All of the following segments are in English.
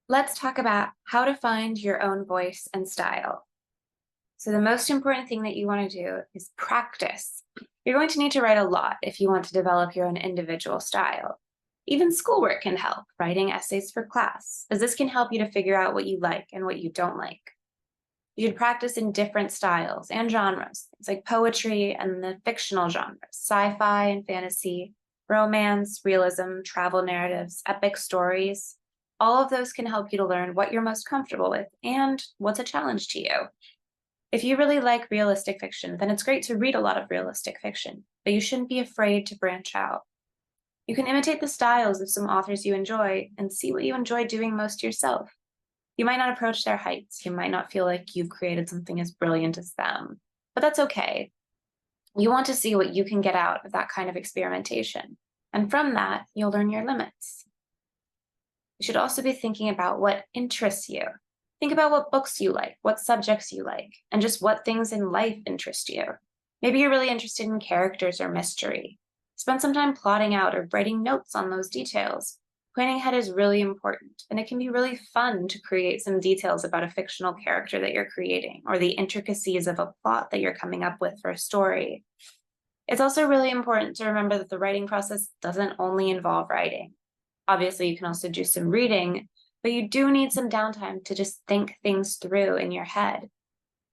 Let's talk about how to find your own voice and style. So, the most important thing that you want to do is practice. You're going to need to write a lot if you want to develop your own individual style. Even schoolwork can help, writing essays for class, as this can help you to figure out what you like and what you don't like. You should practice in different styles and genres, things like poetry and the fictional genres, sci fi and fantasy, romance, realism, travel narratives, epic stories. All of those can help you to learn what you're most comfortable with and what's a challenge to you. If you really like realistic fiction, then it's great to read a lot of realistic fiction, but you shouldn't be afraid to branch out. You can imitate the styles of some authors you enjoy and see what you enjoy doing most yourself. You might not approach their heights. You might not feel like you've created something as brilliant as them, but that's okay. You want to see what you can get out of that kind of experimentation. And from that, you'll learn your limits. You should also be thinking about what interests you. Think about what books you like, what subjects you like, and just what things in life interest you. Maybe you're really interested in characters or mystery. Spend some time plotting out or writing notes on those details. Planning ahead is really important, and it can be really fun to create some details about a fictional character that you're creating or the intricacies of a plot that you're coming up with for a story. It's also really important to remember that the writing process doesn't only involve writing. Obviously, you can also do some reading, but you do need some downtime to just think things through in your head.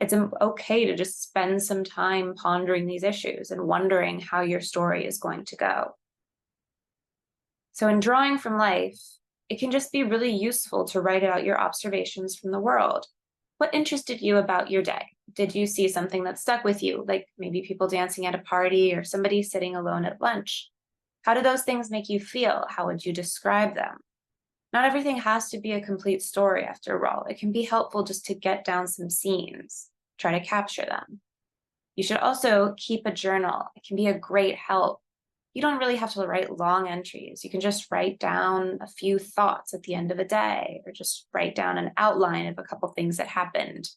It's okay to just spend some time pondering these issues and wondering how your story is going to go. So, in drawing from life, it can just be really useful to write out your observations from the world. What interested you about your day? Did you see something that stuck with you, like maybe people dancing at a party or somebody sitting alone at lunch? How do those things make you feel? How would you describe them? Not everything has to be a complete story, after all. It can be helpful just to get down some scenes, try to capture them. You should also keep a journal. It can be a great help. You don't really have to write long entries. You can just write down a few thoughts at the end of a day, or just write down an outline of a couple things that happened.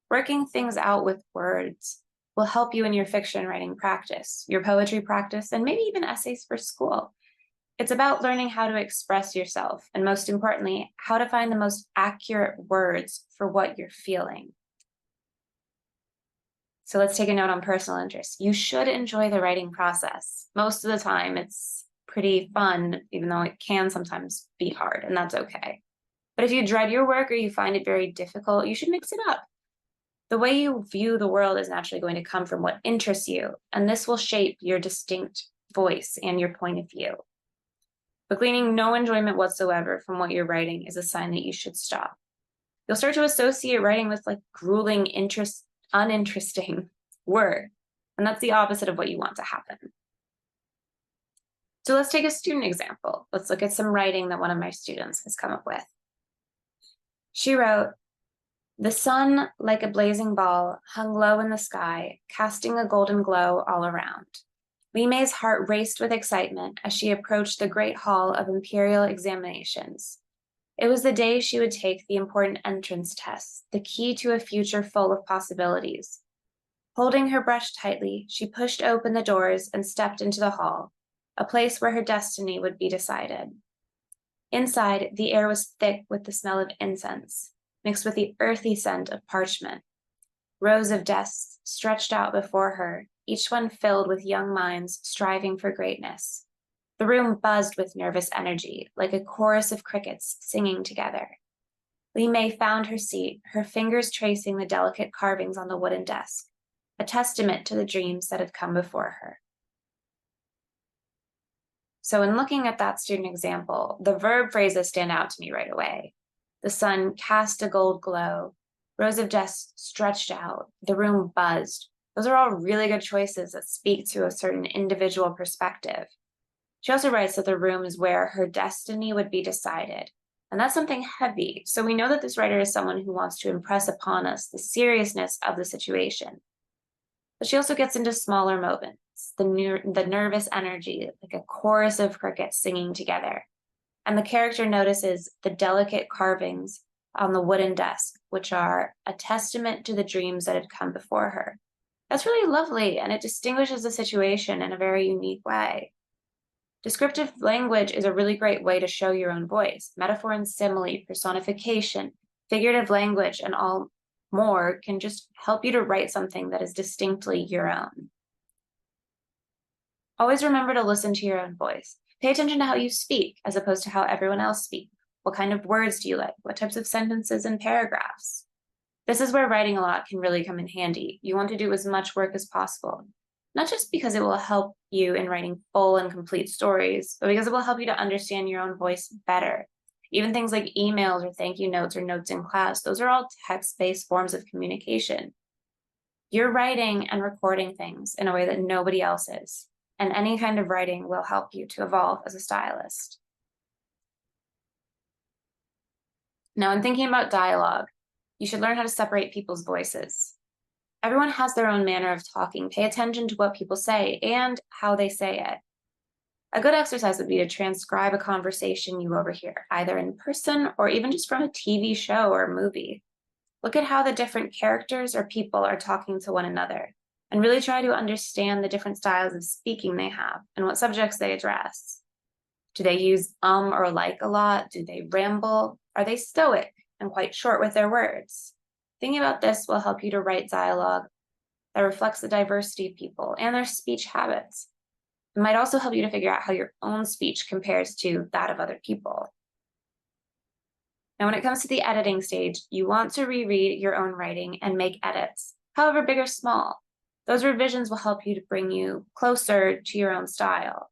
Working things out with words will help you in your fiction writing practice, your poetry practice, and maybe even essays for school. It's about learning how to express yourself, and most importantly, how to find the most accurate words for what you're feeling. So let's take a note on personal interest. You should enjoy the writing process. Most of the time, it's pretty fun, even though it can sometimes be hard, and that's okay. But if you dread your work or you find it very difficult, you should mix it up. The way you view the world is naturally going to come from what interests you, and this will shape your distinct voice and your point of view. But gleaning no enjoyment whatsoever from what you're writing is a sign that you should stop. You'll start to associate writing with like grueling, uninteresting work, and that's the opposite of what you want to happen. So let's take a student example. Let's look at some writing that one of my students has come up with. She wrote, "The sun, like a blazing ball, hung low in the sky, casting a golden glow all around. Li Mei's heart raced with excitement as she approached the great hall of imperial examinations. It was the day she would take the important entrance test, the key to a future full of possibilities. Holding her brush tightly, she pushed open the doors and stepped into the hall, a place where her destiny would be decided. Inside, the air was thick with the smell of incense, mixed with the earthy scent of parchment. Rows of desks stretched out before her, each one filled with young minds striving for greatness. The room buzzed with nervous energy, like a chorus of crickets singing together. Li Mei found her seat, her fingers tracing the delicate carvings on the wooden desk, a testament to the dreams that had come before her." So in looking at that student example, the verb phrases stand out to me right away. The sun cast a gold glow. Rows of desks stretched out. The room buzzed. Those are all really good choices that speak to a certain individual perspective. She also writes that the room is where her destiny would be decided. And that's something heavy. So we know that this writer is someone who wants to impress upon us the seriousness of the situation. But she also gets into smaller moments, the nervous energy, like a chorus of crickets singing together. And the character notices the delicate carvings on the wooden desk, which are a testament to the dreams that had come before her. That's really lovely, and it distinguishes the situation in a very unique way. Descriptive language is a really great way to show your own voice. Metaphor and simile, personification, figurative language, and all more can just help you to write something that is distinctly your own. Always remember to listen to your own voice. Pay attention to how you speak as opposed to how everyone else speaks. What kind of words do you like? What types of sentences and paragraphs? This is where writing a lot can really come in handy. You want to do as much work as possible, not just because it will help you in writing full and complete stories, but because it will help you to understand your own voice better. Even things like emails or thank you notes or notes in class, those are all text-based forms of communication. You're writing and recording things in a way that nobody else is, and any kind of writing will help you to evolve as a stylist. Now, in thinking about dialogue, you should learn how to separate people's voices. Everyone has their own manner of talking. Pay attention to what people say and how they say it. A good exercise would be to transcribe a conversation you overhear, either in person or even just from a TV show or movie. Look at how the different characters or people are talking to one another, and really try to understand the different styles of speaking they have and what subjects they address. Do they use or like a lot? Do they ramble? Are they stoic and quite short with their words? Thinking about this will help you to write dialogue that reflects the diversity of people and their speech habits. It might also help you to figure out how your own speech compares to that of other people. Now, when it comes to the editing stage, you want to reread your own writing and make edits, however big or small. Those revisions will help you to bring you closer to your own style.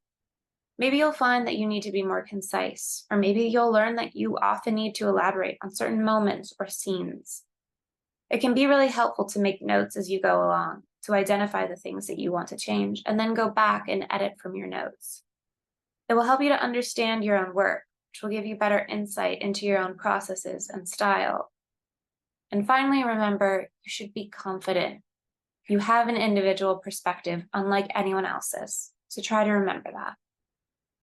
Maybe you'll find that you need to be more concise, or maybe you'll learn that you often need to elaborate on certain moments or scenes. It can be really helpful to make notes as you go along, to identify the things that you want to change, and then go back and edit from your notes. It will help you to understand your own work, which will give you better insight into your own processes and style. And finally, remember, you should be confident. You have an individual perspective unlike anyone else's, so try to remember that.